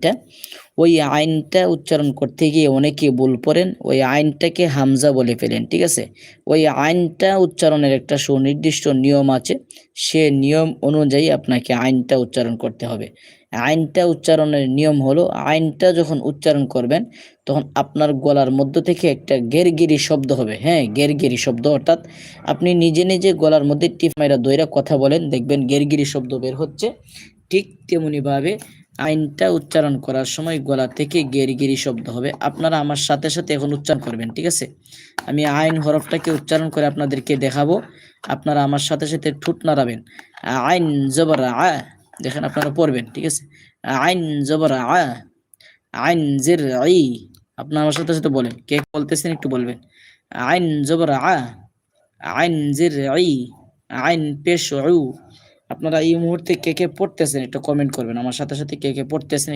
আইনটা, ওই আইনটা উচ্চারণ করতে গিয়ে অনেকে ভুল পড়েন, ওই আইনটাকে হামজা বলে ফেলেন। ঠিক আছে, ওই আইনটা উচ্চারণের একটা সুনির্দিষ্ট নিয়ম আছে, সে নিয়ম অনুযায়ী আপনাকে আইনটা উচ্চারণ করতে হবে। আইনটা উচ্চারণের নিয়ম হলো, আইনটা যখন উচ্চারণ করবেন তখন আপনার গলার মধ্য থেকে একটা গেরগিরি শব্দ হবে। হ্যাঁ, গেরগিরি শব্দ, অর্থাৎ আপনি নিজে নিজে গলার মধ্যে টিপ মাইরা দইরা কথা বলেন, দেখবেন গেরগিরি শব্দ বের হচ্ছে। ঠিক তেমনিভাবে আইনটা উচ্চারণ করার সময় গলা থেকে গেরগিরি শব্দ হবে। আপনারা আমার সাথে সাথে এখন উচ্চারণ করবেন। ঠিক আছে, আমি আইন হরফটাকে উচ্চারণ করে আপনাদেরকে দেখাবো, আপনারা আমার সাথে সাথে ঠোঁট নাড়াবেন। আইন জবর আ, দেখেন আপনারা পড়বেন। ঠিক আছে, আইন জবর আ, আইন জির আই। আপনারা আমার সাথে সাথে বলেন, কে বলতেছেন একটু বলবেন। আইন জবর আ, আইন জির আই, আইন পেশ উ। আপনারা এই মুহূর্তে কে কে পড়তেছেন একটু কমেন্ট করবেন, আমার সাথে সাথে কে কে পড়তেছেন।